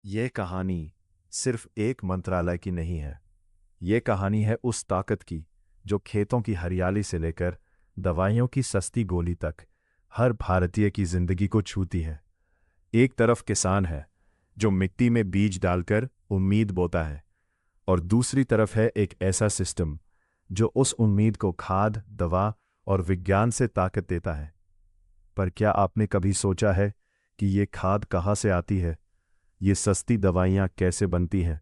ये कहानी सिर्फ एक मंत्रालय की नहीं है। ये कहानी है उस ताकत की जो खेतों की हरियाली से लेकर दवाइयों की सस्ती गोली तक हर भारतीय की जिंदगी को छूती है। एक तरफ किसान है जो मिट्टी में बीज डालकर उम्मीद बोता है, और दूसरी तरफ है एक ऐसा सिस्टम जो उस उम्मीद को खाद, दवा और विज्ञान से ताकत देता है। पर क्या आपने कभी सोचा है कि ये खाद कहाँ से आती है? ये सस्ती दवाइयाँ कैसे बनती हैं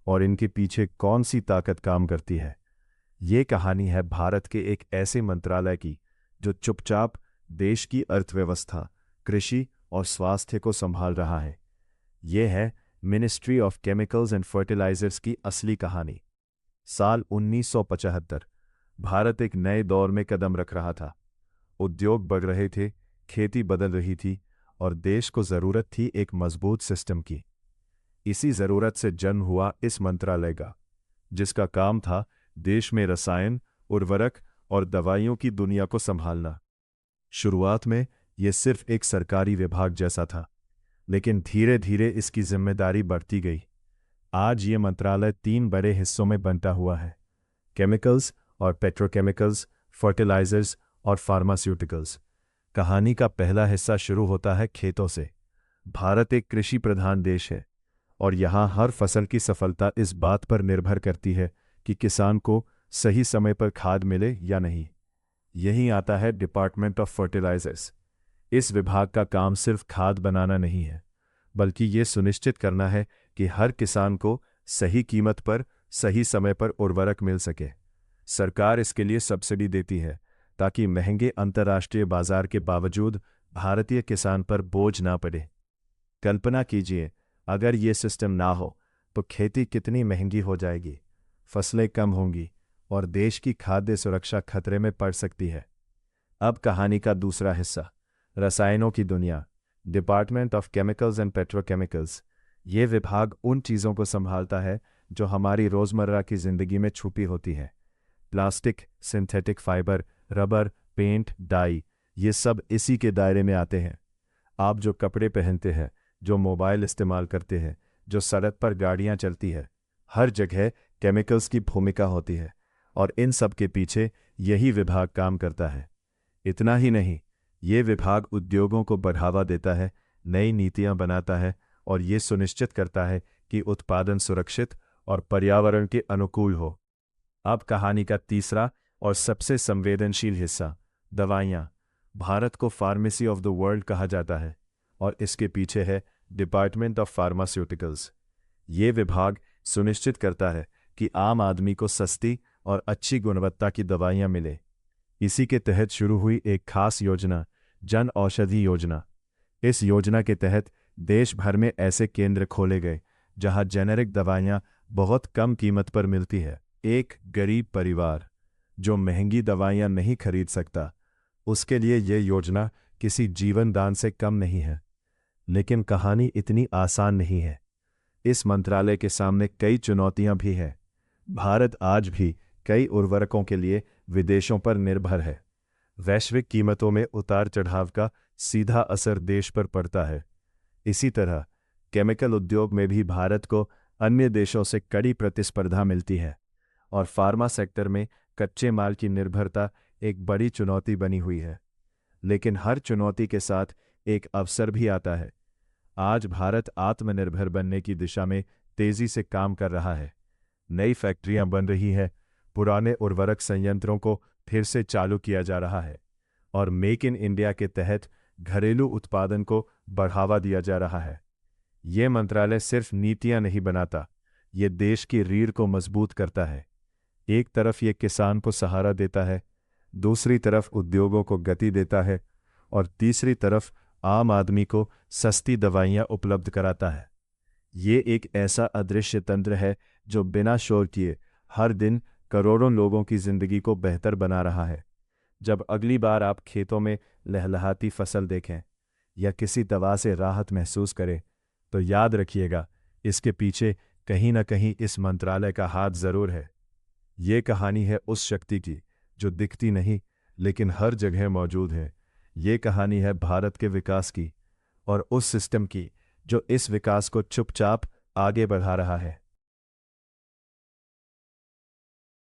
और इनके पीछे कौन सी ताकत काम करती है? ये कहानी है भारत के एक ऐसे मंत्रालय की जो चुपचाप देश की अर्थव्यवस्था, कृषि और स्वास्थ्य को संभाल रहा है। ये है ministry of chemicals and fertilisers की असली कहानी। साल 1975। भारत एक नए दौर में कदम रख रहा था। उद्योग बढ़ रहे थे, खेती बदल रही थी और देश को जरूरत थी एक मजबूत सिस्टम की। इसी जरूरत से जन्म हुआ इस मंत्रालय का, जिसका काम था देश में रसायन, उर्वरक और दवाइयों की दुनिया को संभालना। शुरुआत में यह सिर्फ एक सरकारी विभाग जैसा था, लेकिन धीरे धीरे इसकी जिम्मेदारी बढ़ती गई। आज ये मंत्रालय 3 बड़े हिस्सों में बंटा हुआ है: केमिकल्स और पेट्रोकेमिकल्स, फर्टिलाइजर्स और फार्मास्यूटिकल्स। कहानी का पहला हिस्सा शुरू होता है खेतों से। भारत एक कृषि प्रधान देश है, और यहाँ हर फसल की सफलता इस बात पर निर्भर करती है कि किसान को सही समय पर खाद मिले या नहीं। यहीं आता है डिपार्टमेंट ऑफ फर्टिलाइजर्स। इस विभाग का काम सिर्फ खाद बनाना नहीं है, बल्कि ये सुनिश्चित करना है कि हर किसान को सही कीमत पर सही समय पर उर्वरक मिल सके। सरकार इसके लिए सब्सिडी देती है ताकि महंगे अंतर्राष्ट्रीय बाजार के बावजूद भारतीय किसान पर बोझ ना पड़े। कल्पना कीजिए, अगर ये सिस्टम ना हो तो खेती कितनी महंगी हो जाएगी, फसलें कम होंगी और देश की खाद्य सुरक्षा खतरे में पड़ सकती है। अब कहानी का दूसरा हिस्सा, रसायनों की दुनिया, department of chemicals and petrochemicals. ये विभाग उन चीज़ों को संभालता है जो हमारी रोज़मर्रा की ज़िंदगी में छुपी होती है। Plastic, synthetic fibre, rubber, paint, dye, ये सब इसी के दायरे में आते हैं। आप जो कपड़े पहनते हैं, जो मोबाइल इस्तेमाल करते हैं, जो सड़क पर गाड़ियां चलती है, हर जगह केमिकल्स की भूमिका होती है, और इन सब के पीछे यही विभाग काम करता है। इतना ही नहीं, ये विभाग उद्योगों को बढ़ावा देता है, नई नीतियां बनाता है और ये सुनिश्चित करता है कि उत्पादन सुरक्षित और पर्यावरण के अनुकूल हो। अब कहानी का तीसरा और सबसे संवेदनशील हिस्सा, दवाइयाँ। भारत को फार्मेसी ऑफ द वर्ल्ड कहा जाता है, और इसके पीछे है डिपार्टमेंट ऑफ फार्मास्यूटिकल्स। ये विभाग सुनिश्चित करता है कि आम आदमी को सस्ती और अच्छी गुणवत्ता की दवाइयाँ मिले। इसी के तहत शुरू हुई एक खास योजना, जन औषधि योजना। इस योजना के तहत देश भर में ऐसे केंद्र खोले गए जहां जेनेरिक दवाइयाँ बहुत कम कीमत पर मिलती है। एक गरीब परिवार जो महंगी दवाइयाँ नहीं खरीद सकता, उसके लिए यह योजना किसी जीवन दान से कम नहीं है। लेकिन कहानी इतनी आसान नहीं है। इस मंत्रालय के सामने कई चुनौतियां भी हैं। भारत आज भी कई उर्वरकों के लिए विदेशों पर निर्भर है। वैश्विक कीमतों में उतार चढ़ाव का सीधा असर देश पर पड़ता है। इसी तरह केमिकल उद्योग में भी भारत को अन्य देशों से कड़ी प्रतिस्पर्धा मिलती है, और फार्मा सेक्टर में कच्चे माल की निर्भरता एक बड़ी चुनौती बनी हुई है। लेकिन हर चुनौती के साथ एक अवसर भी आता है। आज भारत आत्मनिर्भर बनने की दिशा में तेजी से काम कर रहा है। नई फैक्ट्रियां बन रही हैं, पुराने उर्वरक संयंत्रों को फिर से चालू किया जा रहा है, और मेक इन इंडिया के तहत घरेलू उत्पादन को बढ़ावा दिया जा रहा है। ये मंत्रालय सिर्फ नीतियां नहीं बनाता, ये देश की रीढ़ को मजबूत करता है। एक तरफ ये किसान को सहारा देता है, दूसरी तरफ उद्योगों को गति देता है, और तीसरी तरफ आम आदमी को सस्ती दवाइयाँ उपलब्ध कराता है। ये एक ऐसा अदृश्य तंत्र है जो बिना शोर किए हर दिन करोड़ों लोगों की जिंदगी को बेहतर बना रहा है। जब अगली बार आप खेतों में लहलहाती फसल देखें या किसी दवा से राहत महसूस करें, तो याद रखिएगा, इसके पीछे कहीं ना कहीं इस मंत्रालय का हाथ जरूर है। ये कहानी है उस शक्ति की जो दिखती नहीं लेकिन हर जगह मौजूद है। ये कहानी है भारत के विकास की, और उस सिस्टम की जो इस विकास को चुपचाप आगे बढ़ा रहा है।